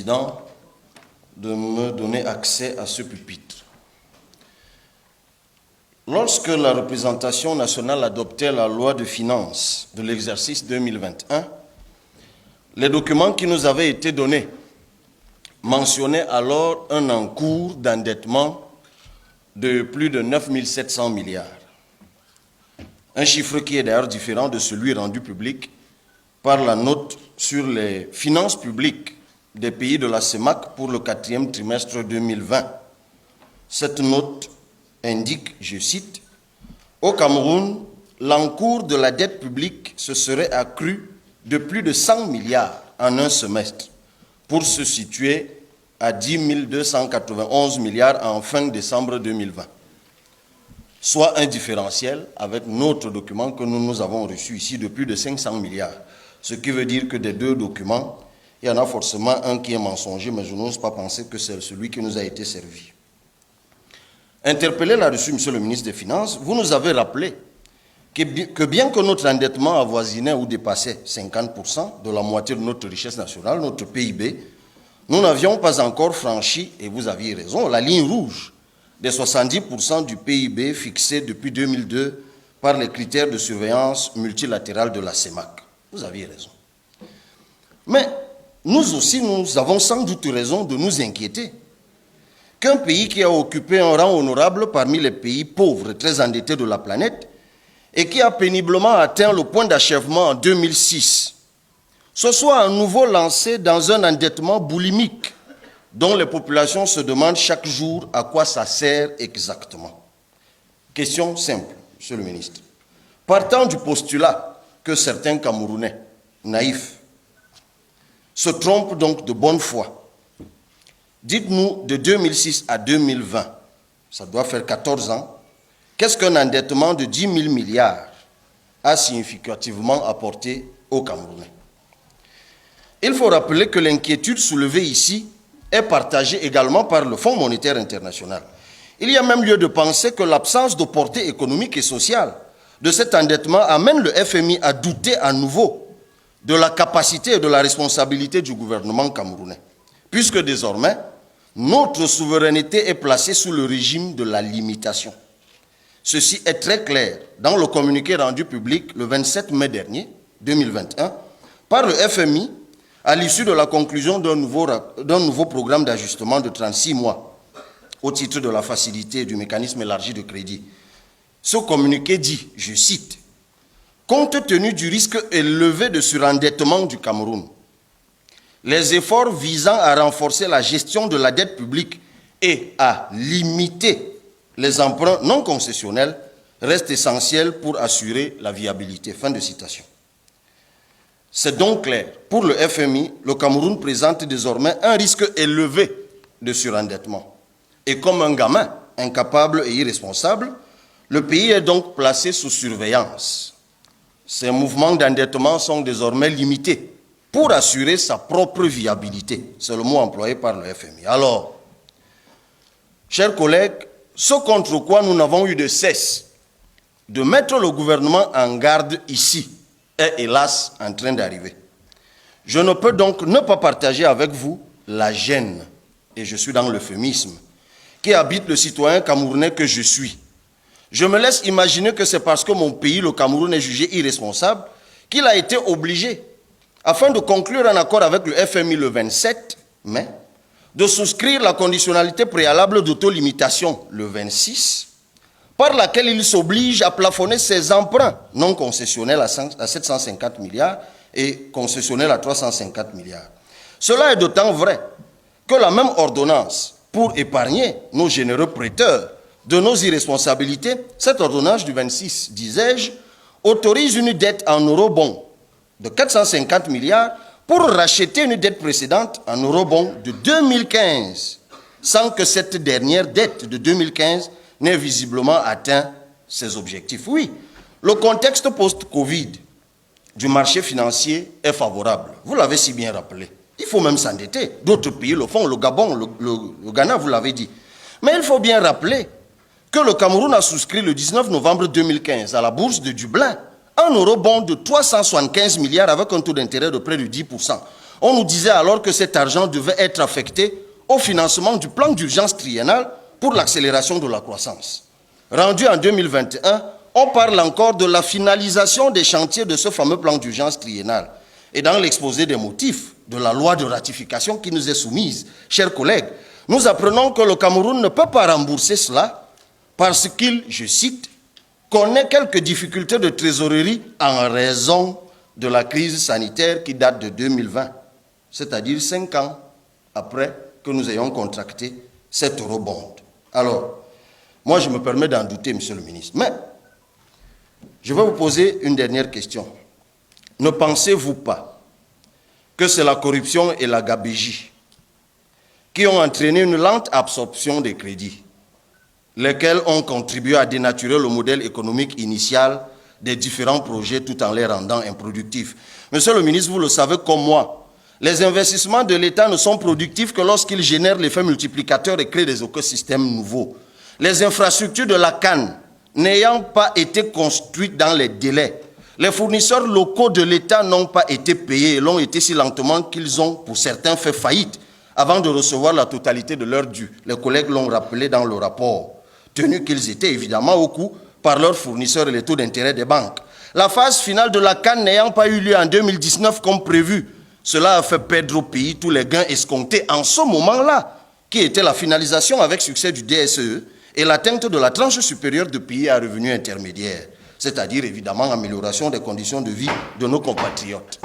Président, de me donner accès à ce pupitre. Lorsque la représentation nationale adoptait la loi de finances de l'exercice 2021, les documents qui nous avaient été donnés mentionnaient alors un encours d'endettement de plus de 9 700 milliards. Un chiffre qui est d'ailleurs différent de celui rendu public par la note sur les finances publiques des pays de la CEMAC pour le 4e trimestre 2020. Cette note indique, je cite, « Au Cameroun, l'encours de la dette publique se serait accru de plus de 100 milliards en un semestre pour se situer à 10 291 milliards en fin décembre 2020. » Soit un différentiel avec notre document que nous avons reçu ici de plus de 500 milliards. Ce qui veut dire que des deux documents, il y en a forcément un qui est mensonger, mais je n'ose pas penser que c'est celui qui nous a été servi. Interpellé là-dessus, Monsieur le ministre des Finances, vous nous avez rappelé que bien que notre endettement avoisinait ou dépassait 50% de la moitié de notre richesse nationale, notre PIB, nous n'avions pas encore franchi, et vous aviez raison, la ligne rouge des 70% du PIB fixé depuis 2002 par les critères de surveillance multilatérale de la CEMAC. Vous aviez raison. Mais nous aussi, nous avons sans doute raison de nous inquiéter qu'un pays qui a occupé un rang honorable parmi les pays pauvres et très endettés de la planète et qui a péniblement atteint le point d'achèvement en 2006, se soit à nouveau lancé dans un endettement boulimique dont les populations se demandent chaque jour à quoi ça sert exactement. Question simple, Monsieur le ministre. Partant du postulat que certains Camerounais naïfs se trompent donc de bonne foi, dites-nous de 2006 à 2020, ça doit faire 14 ans, qu'est-ce qu'un endettement de 10 000 milliards a significativement apporté aux Camerounais? Il faut rappeler que l'inquiétude soulevée ici est partagée également par le Fonds monétaire international. Il y a même lieu de penser que l'absence de portée économique et sociale de cet endettement amène le FMI à douter à nouveau de la capacité et de la responsabilité du gouvernement camerounais, puisque désormais, notre souveraineté est placée sous le régime de la limitation. Ceci est très clair dans le communiqué rendu public le 27 mai dernier, 2021, par le FMI, à l'issue de la conclusion d'un nouveau programme d'ajustement de 36 mois au titre de la facilité du mécanisme élargi de crédit. Ce communiqué dit, je cite, « Compte tenu du risque élevé de surendettement du Cameroun, les efforts visant à renforcer la gestion de la dette publique et à limiter les emprunts non concessionnels restent essentiels pour assurer la viabilité. » Fin de citation. C'est donc clair, pour le FMI, le Cameroun présente désormais un risque élevé de surendettement. Et comme un gamin incapable et irresponsable, le pays est donc placé sous surveillance. Ces mouvements d'endettement sont désormais limités pour assurer sa propre viabilité. C'est le mot employé par le FMI. Alors, chers collègues, ce contre quoi nous n'avons eu de cesse de mettre le gouvernement en garde ici, est hélas en train d'arriver. Je ne peux donc ne pas partager avec vous la gêne, et je suis dans l'euphémisme, qui habite le citoyen camerounais que je suis. Je me laisse imaginer que c'est parce que mon pays, le Cameroun, est jugé irresponsable qu'il a été obligé, afin de conclure un accord avec le FMI le 27 mai, de souscrire la conditionnalité préalable d'autolimitation le 26, par laquelle il s'oblige à plafonner ses emprunts non concessionnels à 750 milliards et concessionnels à 350 milliards. Cela est d'autant vrai que la même ordonnance, pour épargner nos généreux prêteurs de nos irresponsabilités, cette ordonnance du 26, disais-je, autorise une dette en eurobond de 450 milliards pour racheter une dette précédente en eurobond de 2015, sans que cette dernière dette de 2015 n'ait visiblement atteint ses objectifs. Oui, le contexte post-Covid du marché financier est favorable. Vous l'avez si bien rappelé. Il faut même s'endetter. D'autres pays le font, le Gabon, le Ghana, vous l'avez dit. Mais il faut bien rappeler que le Cameroun a souscrit le 19 novembre 2015 à la bourse de Dublin un eurobond de 375 milliards avec un taux d'intérêt de près de 10%. On nous disait alors que cet argent devait être affecté au financement du plan d'urgence triennal pour l'accélération de la croissance. Rendu en 2021, on parle encore de la finalisation des chantiers de ce fameux plan d'urgence triennal. Et dans l'exposé des motifs de la loi de ratification qui nous est soumise, chers collègues, nous apprenons que le Cameroun ne peut pas rembourser cela parce qu'il, je cite, connaît quelques difficultés de trésorerie en raison de la crise sanitaire qui date de 2020, c'est-à-dire 5 ans après que nous ayons contracté cet eurobond. Alors, moi je me permets d'en douter, monsieur le ministre, mais je vais vous poser une dernière question. Ne pensez-vous pas que c'est la corruption et la gabégie qui ont entraîné une lente absorption des crédits, lesquels ont contribué à dénaturer le modèle économique initial des différents projets tout en les rendant improductifs? Monsieur le ministre, vous le savez comme moi, les investissements de l'État ne sont productifs que lorsqu'ils génèrent l'effet multiplicateur et créent des écosystèmes nouveaux. Les infrastructures de la CAN n'ayant pas été construites dans les délais, les fournisseurs locaux de l'État n'ont pas été payés et l'ont été si lentement qu'ils ont, pour certains, fait faillite avant de recevoir la totalité de leurs dû. Les collègues l'ont rappelé dans le rapport, tenu qu'ils étaient évidemment au coût par leurs fournisseurs et les taux d'intérêt des banques. La phase finale de la CAN n'ayant pas eu lieu en 2019 comme prévu, cela a fait perdre au pays tous les gains escomptés en ce moment-là, qui était la finalisation avec succès du DSE et l'atteinte de la tranche supérieure de pays à revenus intermédiaires, c'est-à-dire évidemment l'amélioration des conditions de vie de nos compatriotes.